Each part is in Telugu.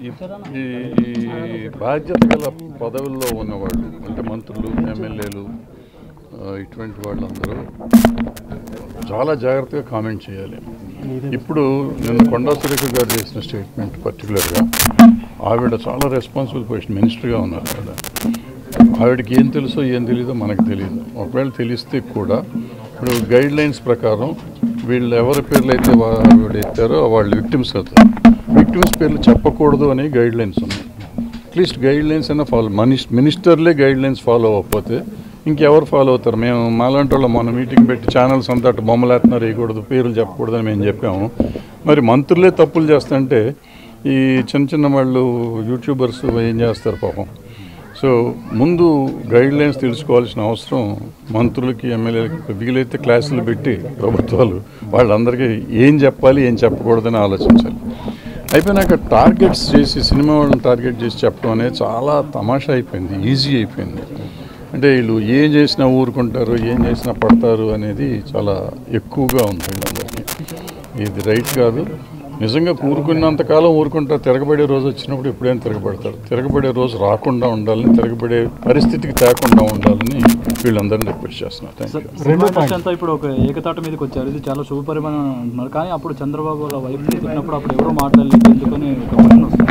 ఈ బాధ్యత గల పదవుల్లో ఉన్నవాళ్ళు అంటే మంత్రులు, ఎమ్మెల్యేలు, ఇటువంటి వాళ్ళందరూ చాలా జాగ్రత్తగా కామెంట్ చేయాలి. ఇప్పుడు నిన్న కొండా సురేఖ గారు చేసిన స్టేట్మెంట్ పర్టికులర్గా ఆవిడ చాలా రెస్పాన్సిబుల్ పొజిషన్, మినిస్టర్గా ఉన్నారు ఆవిడ. ఆవిడకి ఏం తెలుసో ఏం తెలీదో మనకు తెలియదు. ఒకవేళ తెలిస్తే కూడా ఇప్పుడు గైడ్ లైన్స్ ప్రకారం వీళ్ళు ఎవరి పేర్లు అయితే ఆవిడ ఎత్తారో వాళ్ళు విక్టిమ్స్ అవుతారు. విక్టిమ్స్ పేర్లు చెప్పకూడదు అని గైడ్ లైన్స్ ఉన్నాయి. అట్లీస్ట్ గైడ్ లైన్స్ అయినా ఫాలో, మినిస్టర్లే గైడ్ లైన్స్ ఫాలో అవ్వకపోతే ఇంకెవరు ఫాలో అవుతారు? మేము మాలాంటి వాళ్ళు మొన్న మీటింగ్ పెట్టి ఛానల్స్ అంతా అటు బొమ్మలేస్తున్నారు, వేయకూడదు, పేర్లు చెప్పకూడదని మేము చెప్పాము. మరి మంత్రులే తప్పులు చేస్తుంటే ఈ చిన్న చిన్న వాళ్ళు యూట్యూబర్స్ ఏం చేస్తారు పాపం. సో ముందు గైడ్ లైన్స్ తెలుసుకోవాల్సిన అవసరం మంత్రులకి, ఎమ్మెల్యేలకి. వీలైతే క్లాసులు పెట్టి ప్రభుత్వాలు వాళ్ళందరికీ ఏం చెప్పాలి, ఏం చెప్పకూడదని ఆలోచించాలి. అయిపోయినాక టార్గెట్స్ చేసి, సినిమా వాళ్ళని టార్గెట్ చేసి చెప్పడం అనేది చాలా తమాషా అయిపోయింది, ఈజీ అయిపోయింది. అంటే వీళ్ళు ఏం చేసినా ఊరుకుంటారు, ఏం చేసినా పడతారు అనేది చాలా ఎక్కువగా ఉంది వీళ్ళందరికీ. ఇది రైట్ కాదు. నిజంగా ఊరుకున్నంతకాలం ఊరుకుంటారు. తిరగబడే రోజు వచ్చినప్పుడు ఎప్పుడైనా తిరగబడతారు. తిరగబడే రోజు రాకుండా ఉండాలని, తిరగబడే పరిస్థితికి తేకుండా ఉండాలని వీళ్ళందరినీ రిక్వెస్ట్ చేస్తున్నారు. ఇప్పుడు ఒక ఏకతాట మీదకి వచ్చారు, ఇది చాలా శుభపరిమాణం అంటున్నారు. కానీ అప్పుడు చంద్రబాబు వాళ్ళ వైపు తిరిగినప్పుడు అప్పుడు ఎవరో మాట్లాడలేదు ఎందుకని ఒక ప్రశ్న వస్తుంది.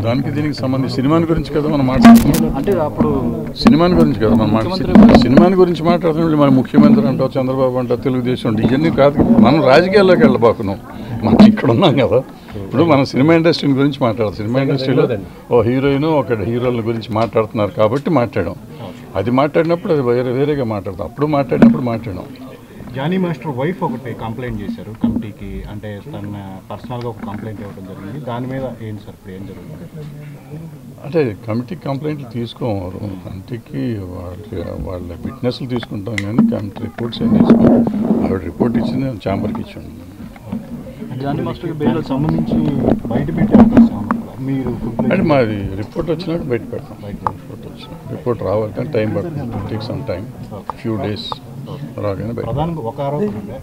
దానికి దీనికి సంబంధించి సినిమాని గురించి కదా మనం మాట్లాడుతున్నాం. అంటే అప్పుడు సినిమాని గురించి కదా మనం సినిమాని గురించి మాట్లాడుతున్నాం. మన ముఖ్యమంత్రి అంటావు, చంద్రబాబు అంటావు, తెలుగుదేశం అంటే ఇవన్నీ కాదు. మనం రాజకీయాల్లోకి వెళ్ళబోతున్నాం. మనం ఇక్కడ ఉన్నాం కదా. ఇప్పుడు మనం సినిమా ఇండస్ట్రీ గురించి మాట్లాడతాం. సినిమా ఇండస్ట్రీలో ఓ హీరోయిన్, ఒక హీరోల గురించి మాట్లాడుతున్నారు కాబట్టి మాట్లాడాం. అది మాట్లాడినప్పుడు అది వేరేగా మాట్లాడతాం. అప్పుడు మాట్లాడినప్పుడు మాట్లాడాం. జానీ మాస్టర్ వైఫ్ ఒకటి కంప్లైంట్ చేశారు కమిటీకి, అంటే తన పర్సనల్గా ఒక కంప్లైంట్ ఇవ్వడం జరిగింది. దాని మీద ఏంటి సార్ ఇప్పుడు ఏం జరుగుతుంది? అంటే కమిటీకి కంప్లైంట్లు తీసుకోవాలి. కమిటీకి వాళ్ళ విట్నెస్లు తీసుకుంటాం కానీ కమిటీ రిపోర్ట్స్ ఏం తీసుకోవాలి. ఆవిడ రిపోర్ట్ ఇచ్చింది ఛాంబర్కి ఇచ్చాను. జానీ మాస్టర్కి బెయిల్ సంబంధించి బయట పెట్టే అవకాశం మీరు అంటే మాది రిపోర్ట్ వచ్చినాక బయట పెడతాం. రిపోర్ట్ రావాలి కానీ టైం పడుతుంది. Take some time, few days రాగానే. ప్రధానంగా ఒక ఆరోపణ,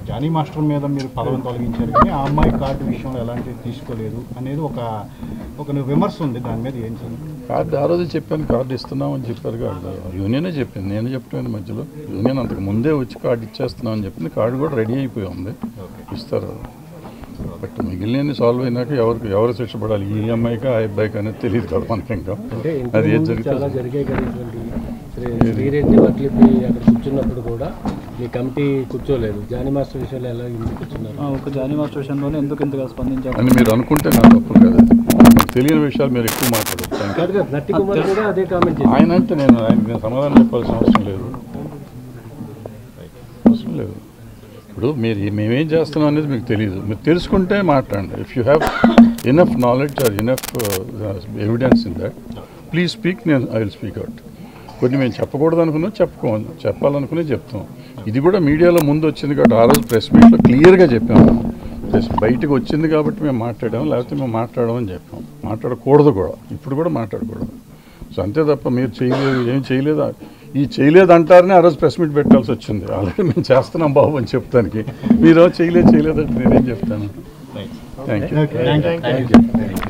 జానీ మాస్టర్ మీద మీరు పదవిని తొలగించారు కానీ ఆ అమ్మాయి కార్డు విషయంలో ఎలాంటివి తీసుకోలేదు అనేది ఒక విమర్శ ఉంది. దాని మీద ఏం చేయాలి? కార్డు ఆ రోజు చెప్పాను, కార్డు ఇస్తున్నామని చెప్పారు. కార్డు యూనియనే చెప్పింది, నేను చెప్పాను మధ్యలో. యూనియన్ అంతకు ముందే వచ్చి కార్డు ఇచ్చేస్తున్నామని చెప్పింది. కార్డు కూడా రెడీ అయిపోయి ఉంది, ఇస్తారు. బట్ మిగిలిన సాల్వ్ అయినాక ఎవరు శిక్ష పడాలి, ఈ అమ్మాయికా ఆ అబ్బాయికి అనేది తెలియదు కదా మనకి. ఇంకా అది ఏం శ్రీరెడ్డి వర్క్లిపి అక్కడ కూర్చున్నప్పుడు కూడా మీ కమిటీ కూర్చోలేదు. జానీ మాస్టర్ విషయంలో ఎలా కూర్చున్నారు? ఒక జానీ మాస్టర్ విషయంలోనే ఎందుకు ఇంతగా స్పందించారు అని మీరు అనుకుంటే నా తప్పు కదా. మీకు తెలియని విషయాలు మీరు ఎక్కువ మాట్లాడవచ్చు. నట్టి కుమార్ కూడా అదే కామెంట్ ఆయన అంటే నేను సమాధానం చెప్పాల్సిన అవసరం లేదు. ఇప్పుడు మేమేం చేస్తున్నాం అనేది మీకు తెలియదు. మీరు తెలుసుకుంటే మాట్లాడండి. If you have enough knowledge or enough evidence in that, please speak. I will speak out. కొన్ని మేము చెప్పకూడదు అనుకున్నా చెప్పుకోవాలి, చెప్పాలనుకునే చెప్తాం. ఇది కూడా మీడియాలో ముందు వచ్చింది కాబట్టి ఆ రోజు ప్రెస్ మీట్లో క్లియర్గా చెప్పాము. బయటకు వచ్చింది కాబట్టి మేము మాట్లాడాము, లేకపోతే మేము మాట్లాడమని చెప్పాం. మాట్లాడకూడదు కూడా, ఇప్పుడు కూడా మాట్లాడకూడదు. సో అంతే తప్ప మీరు చేయలేదు, ఏం చేయలేదా, ఈ చేయలేదు అంటారని ఆ రోజు ప్రెస్ మీట్ పెట్టాల్సి వచ్చింది. ఆల్రెడీ మేము చేస్తున్నాం బాబు అని చెప్తానికి మీరు చేయలేదంటే నేనేం చెప్తాను? Thank you.